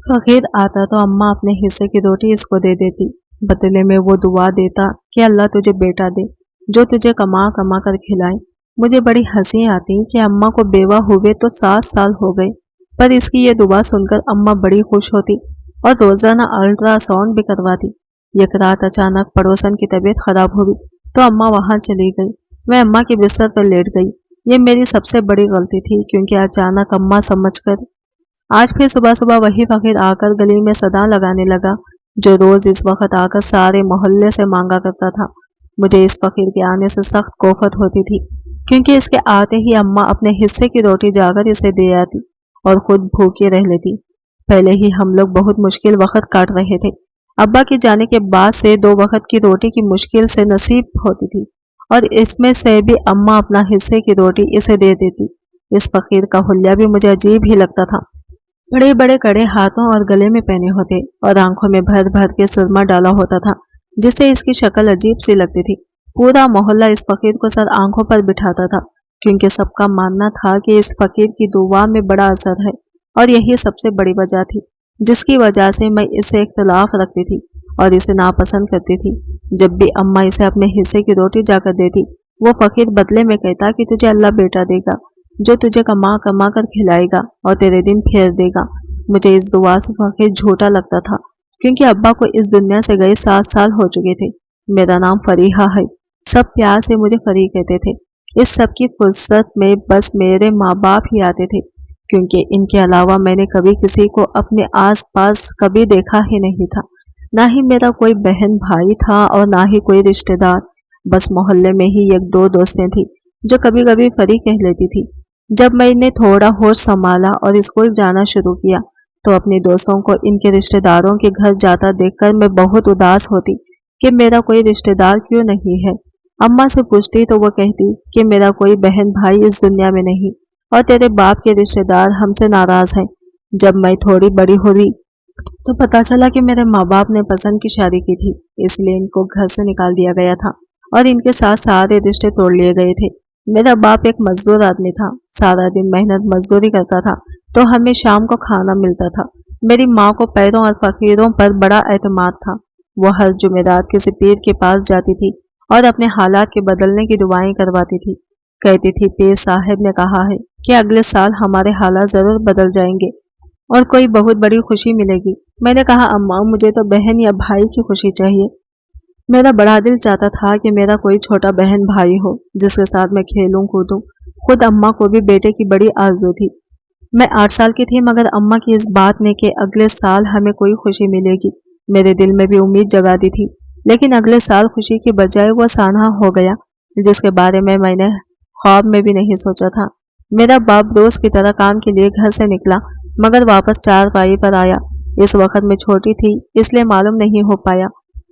फकीर आता तो अम्मा अपने हिस्से की रोटी इसको दे देती। बदले में वो दुआ देता कि अल्लाह तुझे बेटा दे जो तुझे कमा कमा कर खिलाए। मुझे बड़ी हंसी आती कि अम्मा को बेवा हुए तो 7 साल हो गए, पर इसकी ये दुआ सुनकर अम्मा बड़ी खुश होती और रोजाना अल्ट्रासाउंड भी करवाती। एक रात अचानक पड़ोसन की तबीयत खराब हुई तो अम्मा वहां चली गई। मैं अम्मा के बिस्तर पर लेट गई। ये मेरी सबसे बड़ी गलती थी, क्योंकि अचानक अम्मा समझकर आज फिर सुबह सुबह वही फकीर आकर गली में सदा लगाने लगा, जो रोज इस वक्त आकर सारे मोहल्ले से मांगा करता था। मुझे इस फकीर के आने से सख्त कोफत होती थी, क्योंकि इसके आते ही अम्मा अपने हिस्से की रोटी जाकर इसे दे आती और खुद भूखे रह लेती। पहले ही हम लोग बहुत मुश्किल वक्त काट रहे थे। अब्बा के जाने के बाद से 2 वक्त की रोटी की मुश्किल से नसीब होती थी, और इसमें से भी अम्मा अपना हिस्से की रोटी इसे दे देती। इस फकीर का हुलिया भी मुझे अजीब ही लगता था। बड़े बड़े कड़े हाथों और गले में पहने होते और आंखों में भर भर के सुरमा डाला होता था, जिससे इसकी शक्ल अजीब सी लगती थी। पूरा मोहल्ला इस फकीर को सर आंखों पर बिठाता था, क्योंकि सबका मानना था कि इस फकीर की दुआ में बड़ा असर है, और यही सबसे बड़ी वजह थी जिसकी वजह से मैं इससे इख्तलाफ रखती थी और इसे नापसंद करती थी। जब भी अम्मा इसे अपने हिस्से की रोटी जाकर देती, वो फकीर बदले में कहता कि तुझे अल्लाह बेटा देगा जो तुझे कमा कमा कर खिलाएगा और तेरे दिन फेर देगा। मुझे इस दुआ से फकीर झूठा लगता था, क्योंकि अब्बा को इस दुनिया से गए 7 साल हो चुके थे। मेरा नाम फरीहा है। सब प्यार से मुझे फरी कहते थे। इस सब की फुर्सत में बस मेरे माँ बाप ही आते थे, क्योंकि इनके अलावा मैंने कभी किसी को अपने आस पास कभी देखा ही नहीं था। ना ही मेरा कोई बहन भाई था और ना ही कोई रिश्तेदार। बस मोहल्ले में ही 1-2 दोस्तें थी जो कभी कभी फरी कह लेती थी। जब मैंने थोड़ा होश संभाला और स्कूल जाना शुरू किया, तो अपने दोस्तों को इनके रिश्तेदारों के घर जाता देखकर मैं बहुत उदास होती कि मेरा कोई रिश्तेदार क्यों नहीं है। अम्मा से पूछती तो वो कहती कि मेरा कोई बहन भाई इस दुनिया में नहीं, और तेरे बाप के रिश्तेदार हमसे नाराज हैं। जब मैं थोड़ी बड़ी हुई तो पता चला कि मेरे माँ बाप ने पसंद की शादी की थी, इसलिए इनको घर से निकाल दिया गया था और इनके साथ सारे रिश्ते तोड़ लिए गए थे। मेरा बाप एक मजदूर आदमी था, सारा दिन मेहनत मजदूरी करता था तो हमें शाम को खाना मिलता था। मेरी माँ को पैरों और फकीरों पर बड़ा एतमाद था। वो हर जुमेरात किसी पीर के पास जाती थी और अपने हालात के बदलने की दुआएं करवाती थी। कहती थी पीर साहब ने कहा है कि अगले साल हमारे हालात जरूर बदल जाएंगे और कोई बहुत बड़ी खुशी मिलेगी। मैंने कहा अम्मा, मुझे तो बहन या भाई की खुशी चाहिए। मेरा बड़ा दिल चाहता था कि मेरा कोई छोटा बहन भाई हो जिसके साथ मैं खेलूं कूदूं। खुद अम्मा को भी बेटे की बड़ी आरज़ू थी। मैं 8 साल की थी, मगर अम्मा की इस बात ने कि अगले साल हमें कोई खुशी मिलेगी मेरे दिल में भी उम्मीद जगा दी थी। लेकिन अगले साल खुशी के बजाय वो सानहा हो गया, जिसके बारे में मैंने ख्वाब में भी नहीं सोचा था। मेरा बाप रोज की तरह काम के लिए घर से निकला, मगर वापस चारपाई पर आया। इस वक्त मैं छोटी थी, इसलिए मालूम नहीं हो पाया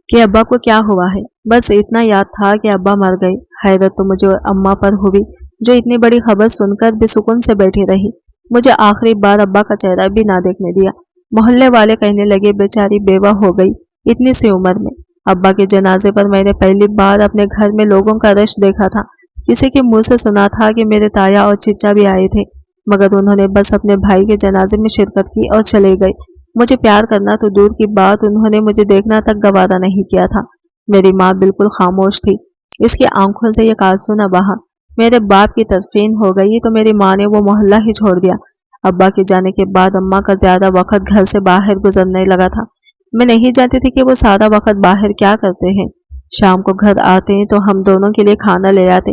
कि अब्बा को क्या हुआ है। बस इतना याद था कि अब्बा मर गए। हैरत तो मुझे अम्मा पर हुई, जो इतनी बड़ी खबर सुनकर भी सुकून से बैठी रही। मुझे आखिरी बार अब्बा का चेहरा भी ना देखने दिया। मोहल्ले वाले कहने लगे बेचारी बेवा हो गई इतनी सी उम्र में। अब्बा के जनाजे पर मैंने पहली बार अपने घर में लोगों का रश देखा था। किसी के मुंह से सुना था कि मेरे ताया और चिच्चा भी आए थे, मगर उन्होंने बस अपने भाई के जनाजे में शिरकत की और चले गए। मुझे प्यार करना तो दूर की बात, उन्होंने मुझे देखना तक गवारा नहीं किया था। मेरी माँ बिल्कुल खामोश थी, इसकी आंखों से एक आंसू न बहा। मेरे बाप की तदफीन हो गई तो मेरी माँ ने वो मोहल्ला ही छोड़ दिया। अब्बा के जाने के बाद अम्मा का ज्यादा वक्त घर से बाहर गुजरने लगा था। मैं नहीं जानती थी कि वो सारा वक्त बाहर क्या करते हैं। शाम को घर आते हैं तो हम दोनों के लिए खाना ले आते।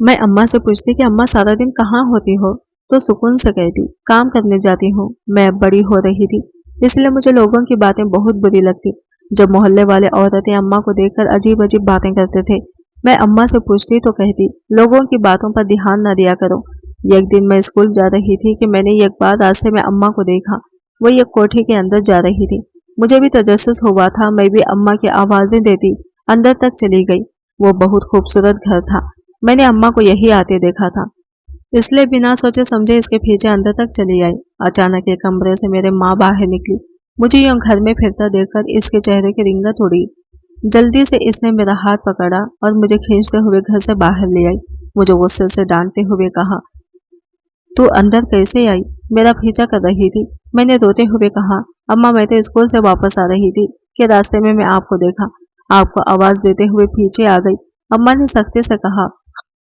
मैं अम्मा से पूछती कि अम्मा सारा दिन कहाँ होती हो, तो सुकून से कहती काम करने जाती हूँ। मैं अब बड़ी हो रही थी, इसलिए मुझे लोगों की बातें बहुत बुरी लगती। जब मोहल्ले वाले औरतें अम्मा को देखकर अजीब अजीब बातें करते थे, मैं अम्मा से पूछती तो कहती लोगों की बातों पर ध्यान न दिया करो। एक दिन मैं स्कूल जा रही थी कि मैंने एक बार रास्ते में अम्मा को देखा। वो एक कोठी के अंदर जा रही थी। मुझे भी तजस्सुस हुआ था, मैं भी अम्मा की आवाजें देती अंदर तक चली गई। वो बहुत खूबसूरत घर था, मैंने अम्मा को यही आते देखा था, इसलिए बिना सोचे समझे इसके पीछे अंदर तक चली आई। अचानक एक कमरे से मेरे माँ बाहर निकली। मुझे यूं घर में फिरता देखकर इसके चेहरे की रिंगत उड़ी। जल्दी से इसने मेरा हाथ पकड़ा और मुझे खींचते हुए घर से बाहर ले आई। मुझे गुस्से से डांटते हुए कहा, तू अंदर कैसे आई? मेरा पीछा कर रही थी। मैंने रोते हुए कहा, अम्मा मैं तो स्कूल से वापस आ रही थी कि रास्ते में मैं आपको देखा, आपको आवाज देते हुए पीछे आ गई। अम्मा ने सख्ती से कहा,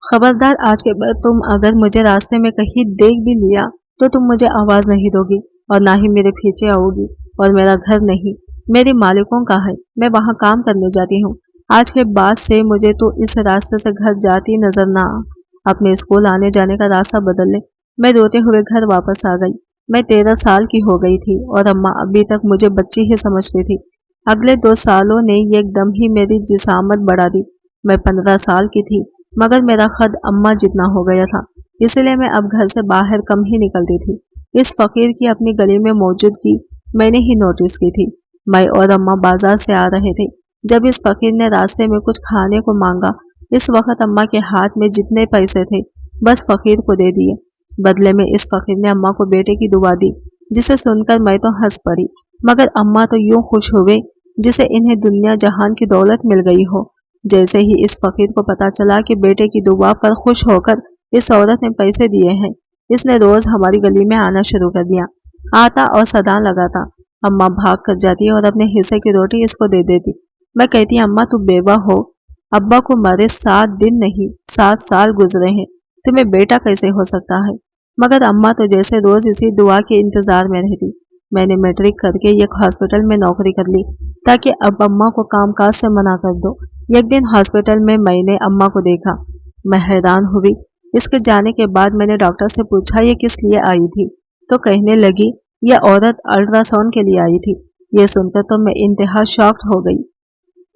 खबरदार, आज के बाद तुम अगर मुझे रास्ते में कहीं देख भी लिया तो तुम मुझे आवाज नहीं दोगी और ना ही मेरे पीछे आओगी। और मेरा घर नहीं, मेरे मालिकों का है, मैं वहाँ काम करने जाती हूँ। आज के बाद से मुझे तो इस रास्ते से घर जाती नजर ना आ। अपने स्कूल आने जाने का रास्ता बदल ले। मैं रोते हुए घर वापस आ गई। मैं 13 साल की हो गई थी और अम्मा अभी तक मुझे बच्ची ही समझती थी। अगले 2 सालों ने एकदम ही मेरी जिसामत बढ़ा दी। मैं 15 साल की थी मगर मेरा कद अम्मा जितना हो गया था, इसलिए मैं अब घर से बाहर कम ही निकलती थी। इस फकीर की अपनी गली में मौजूदगी मैंने ही नोटिस की थी। मैं और अम्मा बाजार से आ रहे थे जब इस फकीर ने रास्ते में कुछ खाने को मांगा। इस वक्त अम्मा के हाथ में जितने पैसे थे बस फकीर को दे दिए। बदले में इस फकीर ने अम्मा को बेटे की दुआ दी, जिसे सुनकर मैं तो हंस पड़ी, मगर अम्मा तो यूं खुश हुए जिसे इन्हें दुनिया जहान की दौलत मिल गई हो। जैसे ही इस फकीर को पता चला कि बेटे की दुआ पर खुश होकर इस औरत ने पैसे दिए हैं, इसने रोज हमारी गली में आना शुरू कर दिया। आता और सदा लगाता। अम्मा भाग कर जाती और अपने हिस्से की रोटी इसको दे देती। मैं कहती, अम्मा तू बेवा हो, अब्बा को मरे 7 दिन नहीं 7 साल गुजरे हैं, तुम्हें बेटा कैसे हो सकता है? मगर अम्मा तो जैसे रोज इसी दुआ के इंतजार में रहती। मैंने मैट्रिक करके एक हॉस्पिटल में नौकरी कर ली ताकि अब अम्मा को कामकाज से मना कर दो। एक दिन हॉस्पिटल में मैंने अम्मा को देखा। मैं हैरान हुई। इसके जाने के बाद मैंने डॉक्टर से पूछा ये किस लिए आई थी, तो कहने लगी यह औरत अल्ट्रासाउंड के लिए आई थी। ये सुनकर तो मैं इंतहा शॉक्ड हो गई।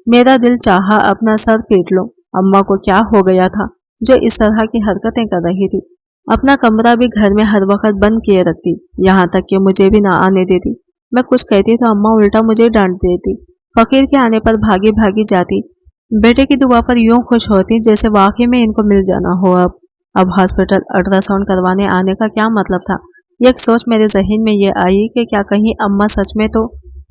मेरा दिल चाहा अपना सर पीट लो। अम्मा को क्या हो गया था जो इस तरह की हरकतें कर रही थी? अपना कमरा भी घर में हर वक्त बंद किए रखती, यहाँ तक कि मुझे भी ना आने देती। मैं कुछ कहती तो अम्मा उल्टा मुझे डांट देती। फकीर के आने पर भागी भागी जाती। बेटे की दुआ पर यूं खुश होती जैसे वाकई में इनको मिल जाना हो। अब हॉस्पिटल अल्ट्रासाउंड करवाने आने का क्या मतलब था? एक सोच मेरे जहन में ये आई कि क्या कहीं अम्मा सच में तो।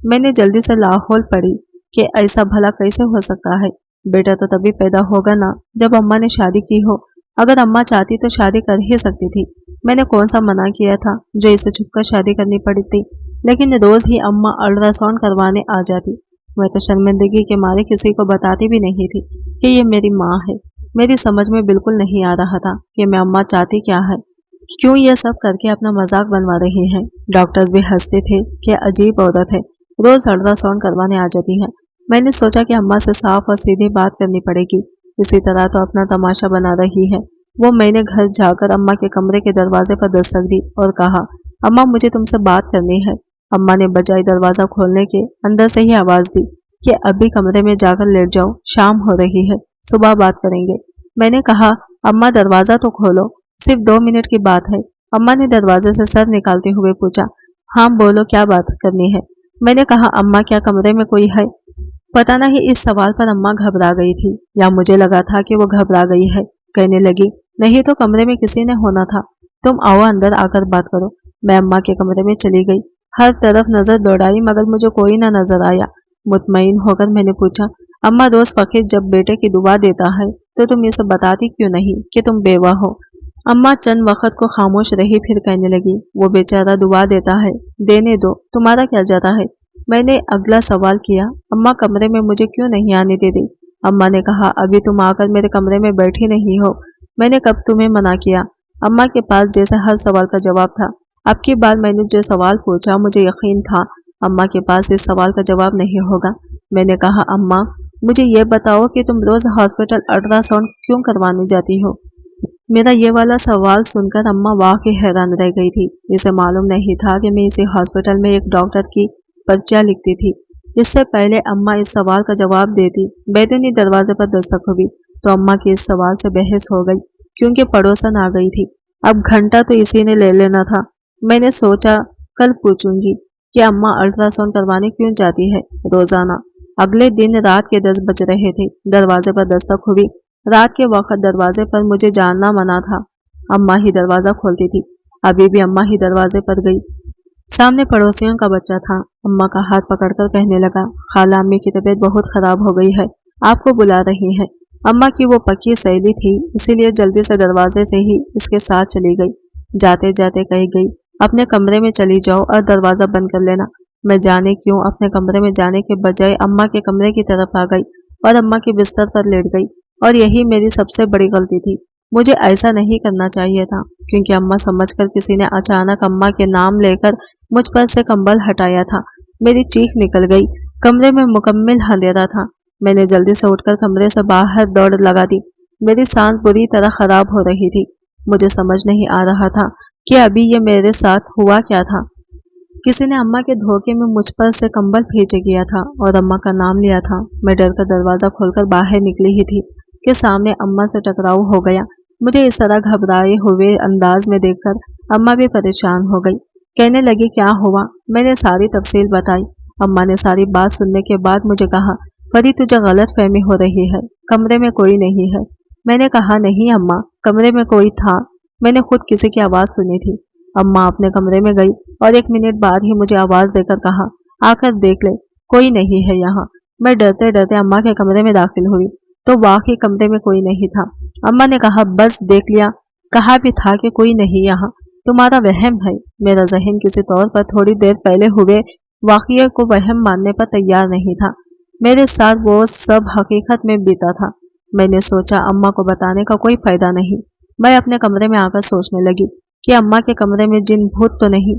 मैंने जल्दी से लाहौल पड़ी कि ऐसा भला कैसे हो सकता है? बेटा तो तभी पैदा होगा ना जब अम्मा ने शादी की हो। अगर अम्मा चाहती तो शादी कर ही सकती थी। मैंने कौन सा मना किया था जो इसे छुपकर शादी करनी पड़ी थी? लेकिन रोज ही अम्मा अल्ट्रासाउंड करवाने आ जाती। मैं तो शर्मिंदगी के मारे किसी को बताती भी नहीं थी कि ये मेरी माँ है। मेरी समझ में बिल्कुल नहीं आ रहा था कि मैं अम्मा चाहती क्या है, क्यों ये सब करके अपना मजाक बनवा रही हैं। डॉक्टर्स भी हंसते थे कि अजीब औरत है, रोज अल्ट्रासाउंड करवाने आ जाती है। मैंने सोचा कि अम्मा से साफ और सीधी बात करनी पड़ेगी, इसी तरह तो अपना तमाशा बना रही है। वो मैंने घर जाकर अम्मा के कमरे के दरवाजे पर दस्तक दी और कहा, अम्मा मुझे तुमसे बात करनी है। अम्मा ने बजाय दरवाजा खोलने के अंदर से ही आवाज दी कि अभी कमरे में जाकर लेट जाओ, शाम हो रही है, सुबह बात करेंगे। मैंने कहा, अम्मा दरवाजा तो खोलो, सिर्फ 2 मिनट की बात है। अम्मा ने दरवाजे से सर निकालते हुए पूछा, हाँ बोलो क्या बात करनी है? मैंने कहा, अम्मा क्या कमरे में कोई है? पता नहीं इस सवाल पर अम्मा घबरा गई थी या मुझे लगा था कि वो घबरा गई है। कहने लगी, नहीं तो कमरे में किसी ने होना था, तुम आओ अंदर आकर बात करो। मैं अम्मा के कमरे में चली गई। हर तरफ नजर दौड़ाई मगर मुझे कोई ना नजर आया। मुतमईन होकर मैंने पूछा, अम्मा रोज फकीर जब बेटे की दुआ देता है तो तुम इसे बताती क्यों नहीं कि तुम बेवा हो? अम्मा चंद वक्त को खामोश रही, फिर कहने लगी, वो बेचारा दुआ देता है, देने दो, तुम्हारा क्या जाता है? मैंने अगला सवाल किया, अम्मा कमरे में मुझे क्यों नहीं आने दे रही? अम्मा ने कहा, अभी तुम आकर मेरे कमरे में बैठी नहीं हो, मैंने कब तुम्हें मना किया? अम्मा के पास जैसे हर सवाल का जवाब था। अब की बार मैंने जो सवाल पूछा मुझे यकीन था अम्मा के पास इस सवाल का जवाब नहीं होगा। मैंने कहा, अम्मा मुझे ये बताओ कि तुम रोज हॉस्पिटल अल्ट्रासाउंड क्यों करवाने जाती हो? मेरा ये वाला सवाल सुनकर अम्मा वाकई हैरान रह गई थी। इसे मालूम नहीं था कि मैं इसी हॉस्पिटल में एक डॉक्टर की पर्चियां लिखती थी। इससे पहले अम्मा इस सवाल का जवाब देती, बेदुनी दरवाजे पर दस्तक हुई तो अम्मा की इस सवाल से बहस हो गई क्योंकि पड़ोसन आ गई थी। अब घंटा तो इसी ने ले लेना था। मैंने सोचा कल पूछूंगी कि अम्मा अल्ट्रासाउंड करवाने क्यों जाती है रोजाना। अगले दिन रात के 10 बज रहे थे। दरवाजे पर दस्तक हुई। रात के वक्त दरवाजे पर मुझे जानना मना था। अम्मा ही दरवाजा खोलती थी। अभी भी अम्मा ही दरवाजे पर गई। सामने पड़ोसियों का बच्चा था। अम्मा का हाथ पकड़कर कहने लगा, खाला अम्मी की तबीयत बहुत खराब हो गई है, आपको बुला रही है। अम्मा की वो पक्की सहेली थी, इसीलिए जल्दी से दरवाजे से ही इसके साथ चली गई। जाते जाते कह गई, अपने कमरे में चली जाओ और दरवाजा बंद कर लेना। मैं जाने क्यों अपने कमरे में जाने के बजाय अम्मा के कमरे की तरफ आ गई और अम्मा के बिस्तर पर लेट गई, और यही मेरी सबसे बड़ी गलती थी। मुझे ऐसा नहीं करना चाहिए था, क्योंकि अम्मा समझकर किसी ने अचानक अम्मा के नाम लेकर मुझ पर से कंबल हटाया था। मेरी चीख निकल गई। कमरे में मुकम्मल अंधेरा था। मैंने जल्दी से उठकर कमरे से बाहर दौड़ लगा दी। मेरी सांस बुरी तरह खराब हो रही थी। मुझे समझ नहीं आ रहा था कि अभी ये मेरे साथ हुआ क्या था। किसी ने अम्मा के धोखे में मुझ पर से कंबल भेज किया था और अम्मा का नाम लिया था। मैं डर कर दरवाजा खोलकर बाहर निकली ही थी कि सामने अम्मा से टकराव हो गया। मुझे इस तरह घबराए हुए अंदाज में देखकर अम्मा भी परेशान हो गई। कहने लगी, क्या हुआ? मैंने सारी तफसील बताई। अम्मा ने सारी बात सुनने के बाद मुझे कहा, फरी तुझे गलत फहमी हो रही है, कमरे में कोई नहीं है। मैंने कहा, नहीं अम्मा, कमरे में कोई था, मैंने खुद किसी की आवाज़ सुनी थी। अम्मा अपने कमरे में गई और 1 मिनट बाद ही मुझे आवाज़ देकर कहा, आकर देख ले, कोई नहीं है यहाँ। मैं डरते डरते अम्मा के कमरे में दाखिल हुई तो वाकई कमरे में कोई नहीं था। अम्मा ने कहा, बस देख लिया, कहा भी था कि कोई नहीं यहाँ, तुम्हारा वहम है। मेरा जहन किसी तौर पर थोड़ी देर पहले हुए वाक़ये को वहम मानने पर तैयार नहीं था। मेरे साथ वो सब हकीकत में बीता था। मैंने सोचा अम्मा को बताने का कोई फायदा नहीं। मैं अपने कमरे में आकर सोचने लगी कि अम्मा के कमरे में जिन भूत तो नहीं,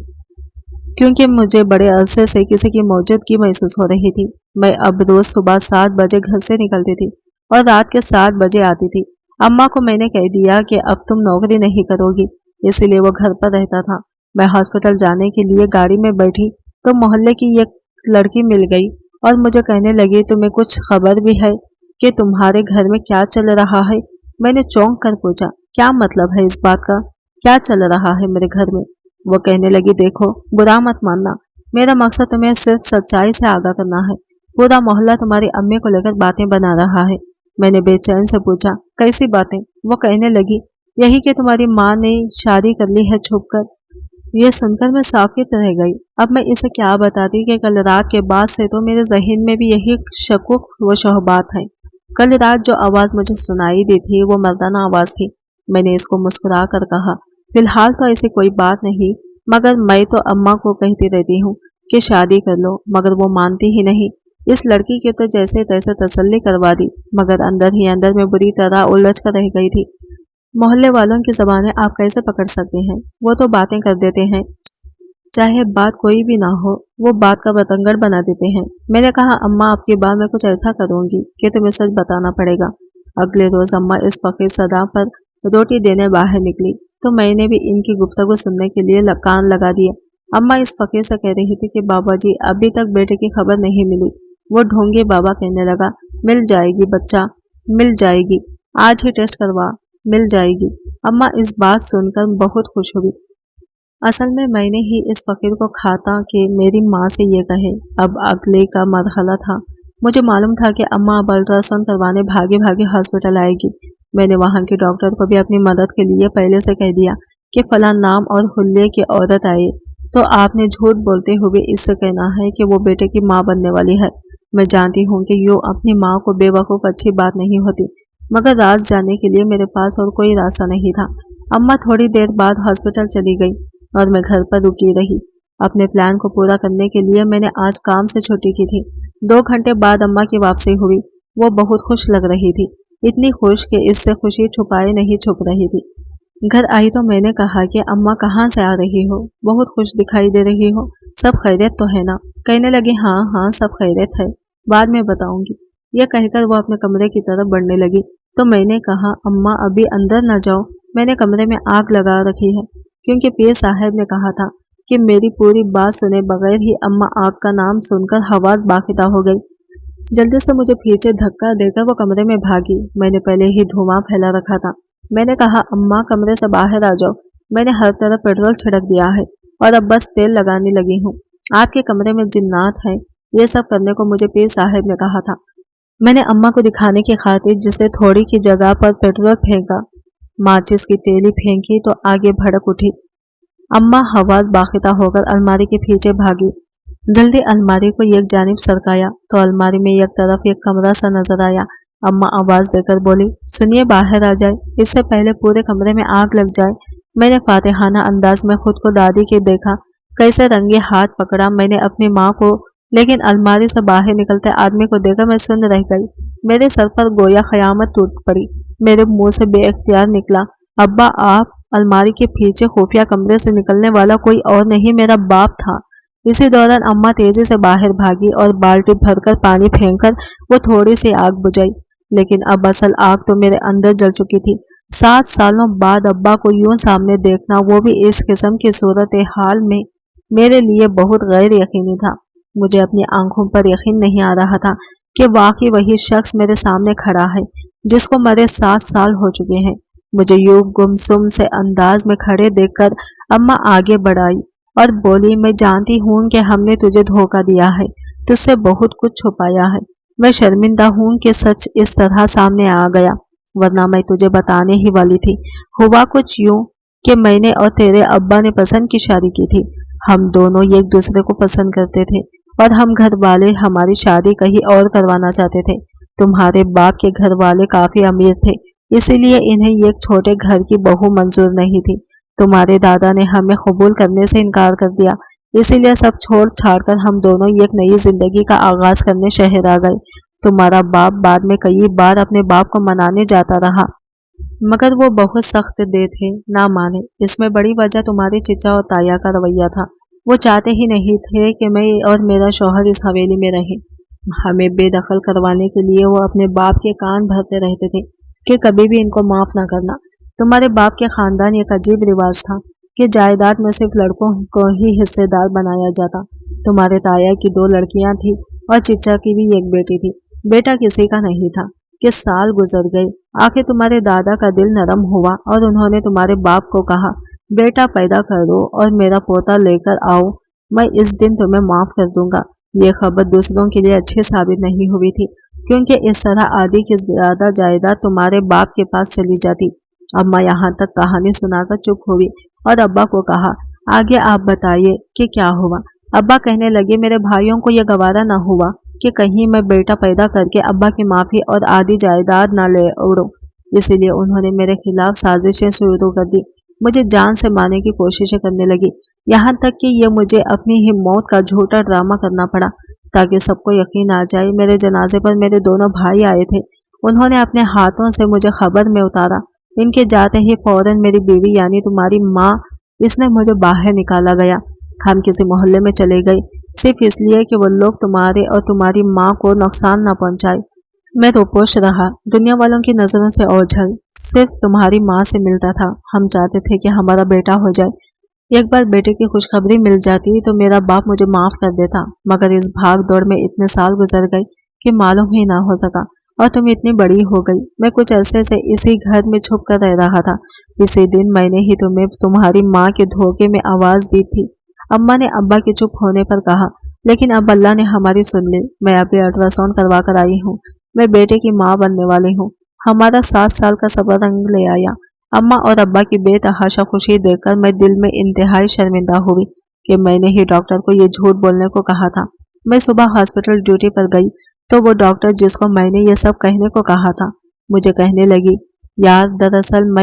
क्योंकि मुझे बड़े अरसे से किसी की मौजूदगी महसूस हो रही थी। मैं अब रोज सुबह 7 बजे घर से निकलती थी और रात के 7 बजे आती थी। अम्मा को मैंने कह दिया कि अब तुम नौकरी नहीं करोगी, इसीलिए वो घर पर रहता था। मैं हॉस्पिटल जाने के लिए गाड़ी में बैठी तो मोहल्ले की एक लड़की मिल गई और मुझे कहने लगी, तुम्हें कुछ खबर भी है कि तुम्हारे घर में क्या चल रहा है? मैंने चौंक कर पूछा, क्या मतलब है इस बात का? क्या चल रहा है मेरे घर में? वो कहने लगी, देखो, बुरा मत मानना, मेरा मकसद तुम्हें सिर्फ सच्चाई से आगाह करना है। पूरा मोहल्ला तुम्हारी अम्मी को लेकर बातें बना रहा है। मैंने बेचैन से पूछा, कैसी बातें? वो कहने लगी, यही कि तुम्हारी माँ ने शादी कर ली है छुपकर। ये सुनकर मैं साकित रह गई। अब मैं इसे क्या बताती कि कल रात के बाद से तो मेरे जहन में भी यही शकुक व शहबात है। कल रात जो आवाज़ मुझे सुनाई दी थी वो मर्दाना आवाज़ थी। मैंने इसको मुस्कुरा कर कहा, फिलहाल तो ऐसी कोई बात नहीं, मगर मैं तो अम्मा को कहती रहती हूँ कि शादी कर लो, मगर वो मानती ही नहीं। इस लड़की की तो जैसे तैसे तसल्ली करवा दी, मगर अंदर ही अंदर में बुरी तरह उलझ कर रह गई थी। मोहल्ले वालों की ज़बानें आप कैसे पकड़ सकते हैं? वो तो बातें कर देते हैं, चाहे बात कोई भी ना हो, वो बात का बतंगड़ बना देते हैं। मैंने कहा, अम्मा आपकी बात मैं कुछ ऐसा करूंगी कि तुम्हें सच बताना पड़ेगा। अगले रोज अम्मा इस फकीर सदा पर रोटी देने बाहर निकली तो मैंने भी इनकी गुफ्तगू सुनने के लिए कान लगा दिए। अम्मा इस फकीर से कह रही थी कि बाबा जी, अभी तक बेटे की खबर नहीं मिली। वो ढोंगी बाबा कहने लगा, मिल जाएगी बच्चा, मिल जाएगी, आज ही टेस्ट करवा, मिल जाएगी। अम्मा इस बात सुनकर बहुत खुश हुई। असल में मैंने ही इस फकीर को खाता कि मेरी माँ से ये कहे। अब अगले का मरहला था। मुझे मालूम था कि अम्मा अब अल्ट्रासाउंड करवाने भागे भागे हॉस्पिटल आएगी। मैंने वहाँ के डॉक्टर को भी अपनी मदद के लिए पहले से कह दिया कि फलां नाम और हुल्ले की औरत आए तो आपने झूठ बोलते हुए इससे कहना है कि वो बेटे की माँ बनने वाली है। मैं जानती हूँ कि यूँ अपनी माँ को बेवकूफ़ अच्छी बात नहीं होती, मगर राज जानने के लिए मेरे पास और कोई रास्ता नहीं था। अम्मा थोड़ी देर बाद हॉस्पिटल चली गई और मैं घर पर रुकी रही। अपने प्लान को पूरा करने के लिए मैंने आज काम से छुट्टी की थी। 2 घंटे बाद अम्मा की वापसी हुई। वो बहुत खुश लग रही थी, इतनी खुश कि इससे खुशी छुपाए नहीं छुप रही थी। घर आई तो मैंने कहा कि अम्मा कहाँ से आ रही हो? बहुत खुश दिखाई दे रही हो, सब खैरियत तो है ना? कहने लगी, हाँ हाँ, सब खैरियत है, बाद में बताऊंगी। यह कहकर वो अपने कमरे की तरफ बढ़ने लगी तो मैंने कहा, अम्मा अभी अंदर न जाओ, मैंने कमरे में आग लगा रखी है, क्योंकि पीर साहब ने कहा था कि मेरी पूरी बात सुने बगैर ही अम्मा आग का नाम सुनकर हवास बाखिदा हो गई। जल्दी से मुझे पीछे धक्का देकर वो कमरे में भागी। मैंने पहले ही धुआं फैला रखा था। मैंने कहा, अम्मा कमरे से बाहर आ जाओ, मैंने हर तरफ पेट्रोल छिड़क दिया है और अब बस तेल लगाने लगी हूँ। आपके कमरे में जिन्नात है, ये सब करने को मुझे पीर साहब ने कहा था। मैंने अम्मा को दिखाने की खातिर जिसे थोड़ी की जगह पर पेट्रोल फेंका, माचिस की तेली फेंकी तो आगे भड़क उठी। अम्मा हवास बाखिदा होकर अलमारी के पीछे भागी। जल्दी अलमारी को एक जानिब सरकाया तो अलमारी में एक तरफ एक कमरा सा नजर आया। अम्मा आवाज देकर बोली, सुनिए, बाहर आ जाए, इससे पहले पूरे कमरे में आग लग जाए। میں نے फातिहाना अंदाज में खुद को दादी के देखा, कैसे रंगे हाथ पकड़ा मैंने अपनी माँ को, लेकिन अलमारी से बाहर निकलते आदमी को देखा मैं सुन रह गई। मेरे सर पर गोया क़यामत टूट पड़ी। मेरे मुंह से बेइख्तियार निकला, अब्बा आप। अलमारी के पीछे खुफिया कमरे से निकलने वाला कोई और नहीं मेरा बाप था। इसी दौरान अम्मा तेजी से बाहर भागी और बाल्टी भरकर पानी फेंककर वो थोड़ी सी आग बुझाई, लेकिन अब असल आग तो मेरे अंदर जल चुकी थी। 7 सालों बाद अब्बा को यूं सामने देखना, वो भी इस किस्म की सूरत हाल में, मेरे लिए बहुत गैर यकीनी था। मुझे अपनी आंखों पर यकीन नहीं आ रहा था कि वाकई वही शख्स मेरे सामने खड़ा है जिसको मरे 7 साल हो चुके हैं। मुझे यूं गुमसुम से अंदाज में खड़े देखकर अम्मा आगे बढ़ाई और बोली, मैं जानती हूँ कि हमने तुझे धोखा दिया है, तुझसे बहुत कुछ छुपाया है। मैं शर्मिंदा हूँ कि सच इस तरह सामने आ गया, वरना मैं तुझे बताने ही वाली थी। हुआ कुछ यूं कि मैंने और तेरे अब्बा ने पसंद की शादी की थी। हम दोनों एक दूसरे को पसंद करते थे और हम घर वाले हमारी शादी कहीं और करवाना चाहते थे। तुम्हारे बाप के घर वाले काफी अमीर थे, इसीलिए इन्हें एक छोटे घर की बहू मंजूर नहीं थी। तुम्हारे दादा ने हमें कबूल करने से इनकार कर दिया, इसीलिए सब छोड़ छाड़ कर हम दोनों एक नई जिंदगी का आगाज करने शहर आ गए। तुम्हारा बाप बाद में कई बार अपने बाप को मनाने जाता रहा, मगर वो बहुत सख्त दे थे, ना माने। इसमें बड़ी वजह तुम्हारे चिचा और ताया का रवैया था। वो चाहते ही नहीं थे कि मैं और मेरा शौहर इस हवेली में रहें। हमें बेदखल करवाने के लिए वो अपने बाप के कान भरते रहते थे कि कभी भी इनको माफ ना करना। तुम्हारे बाप के खानदान एक अजीब रिवाज था कि जायदाद में सिर्फ लड़कों को ही हिस्सेदार बनाया जाता। तुम्हारे ताया की 2 लड़कियां थी और चिचा की भी एक बेटी थी। बेटा किसी का नहीं था कि साल गुजर गए। आखिर तुम्हारे दादा का दिल नरम हुआ और उन्होंने तुम्हारे बाप को कहा, बेटा पैदा कर दो और मेरा पोता लेकर आओ, मैं इस दिन तुम्हें माफ कर दूंगा। ये खबर दूसरों के लिए अच्छी साबित नहीं हुई थी, क्योंकि इस तरह आदि की ज्यादा जायदाद तुम्हारे बाप के पास चली जाती। अम्मा यहाँ तक कहानी सुनाकर चुप हुई और अब्बा को कहा, आगे आप बताइए कि क्या हुआ। अब्बा कहने लगे, मेरे भाइयों को यह गवारा न हुआ कि कहीं मैं बेटा पैदा करके अब्बा की माफी और आधी जायदाद न ले उड़ूं, इसीलिए उन्होंने मेरे खिलाफ साजिशें शुरू कर दी। मुझे जान से मारने की कोशिशें करने लगी, यहाँ तक कि ये मुझे अपनी ही मौत का झूठा ड्रामा करना पड़ा ताकि सबको यकीन आ जाए। मेरे जनाजे पर मेरे दोनों भाई आए थे, उन्होंने अपने हाथों से मुझे खबर में उतारा। इनके जाते ही फौरन मेरी बीवी यानी तुम्हारी माँ, इसने मुझे बाहर निकाला गया। हम किसी मोहल्ले में चले गए, सिर्फ इसलिए कि वो लोग तुम्हारे और तुम्हारी माँ को नुकसान न पहुंचाए। मैं रोपोश रहा, दुनिया वालों की नजरों से ओझल, सिर्फ तुम्हारी माँ से मिलता था। हम चाहते थे कि हमारा बेटा हो जाए। एक बार बेटे की खुशखबरी मिल जाती तो मेरा बाप मुझे माफ कर देता, मगर इस भाग दौड़ में इतने साल गुजर गए कि मालूम ही ना हो सका और तुम इतनी बड़ी हो गई। मैं कुछ अरसे से इसी घर में छुप कर रह रहा था। इसी दिन मैंने ही तुम्हें तुम्हारी माँ के धोखे में आवाज दी थी। अम्मा ने अब्बा के चुप होने पर कहा, लेकिन अब अल्लाह ने हमारी सुन ली। मैं अभी अल्ट्रासाउंड करवा कर आई हूँ, मैं बेटे की माँ बनने वाली हूँ। हमारा 7 साल का सब्र रंग ले आया। अम्मा और अब्बा की बेतहाशा खुशी देखकर मैं दिल में इंतहाई शर्मिंदा हुई कि मैंने ही डॉक्टर को ये झूठ बोलने को कहा था। मैं सुबह हॉस्पिटल ड्यूटी पर गई तो वो डॉक्टर जिसको मैंने ये सब कहने को कहा था, मुझे कहने लगी, यार दरअसल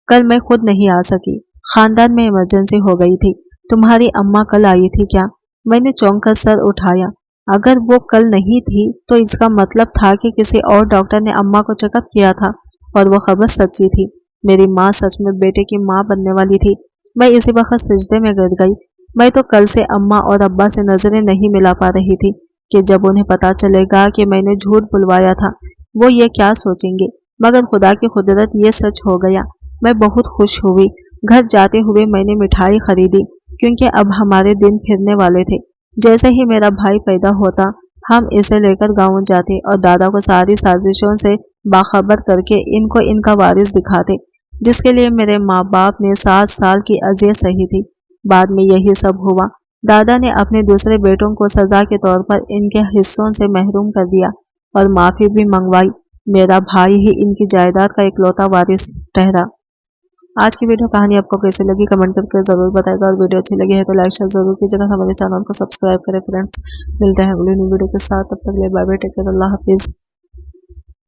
कल मैं खुद नहीं आ सकी, खानदान में इमरजेंसी हो गई थी। तुम्हारी अम्मा कल आई थी क्या? मैंने चौंक कर सर उठाया। अगर वो कल नहीं थी तो इसका मतलब था कि किसी और डॉक्टर ने अम्मा को चेकअप किया था और वो खबर सच्ची थी। मेरी माँ सच में बेटे की माँ बनने वाली थी। मैं इसी वक्त सिजदे में गिर गई। मैं तो कल से अम्मा और अब्बा से नजरें नहीं मिला पा रही थी कि जब उन्हें पता चलेगा कि मैंने झूठ बुलवाया था वो ये क्या सोचेंगे, मगर खुदा की कुदरत ये सच हो गया। मैं बहुत खुश हुई। घर जाते हुए मैंने मिठाई खरीदी क्योंकि अब हमारे दिन फिरने वाले थे। जैसे ही मेरा भाई पैदा होता हम इसे लेकर गाँव जाते और दादा को सारी साजिशों से बाखबर करके इनको इनका वारिस दिखाते, जिसके लिए मेरे माँ बाप ने 7 साल की अजियत सही थी। बाद में यही सब हुआ। दादा ने अपने दूसरे बेटों को सजा के तौर पर इनके हिस्सों से महरूम कर दिया और माफी भी मंगवाई। मेरा भाई ही इनकी जायदाद का इकलौता वारिस ठहरा। आज की वीडियो कहानी आपको कैसी लगी कमेंट करके जरूर बताएगा, और वीडियो अच्छी लगी है तो लाइक शेयर जरूर कीजिएगा। हमारे चैनल को सब्सक्राइब करें फ्रेंड्स। मिलते हैं अगली न्यू वीडियो के साथ, तब तक के लिए बाय बाय, टेक केयर, अल्लाह हाफिज।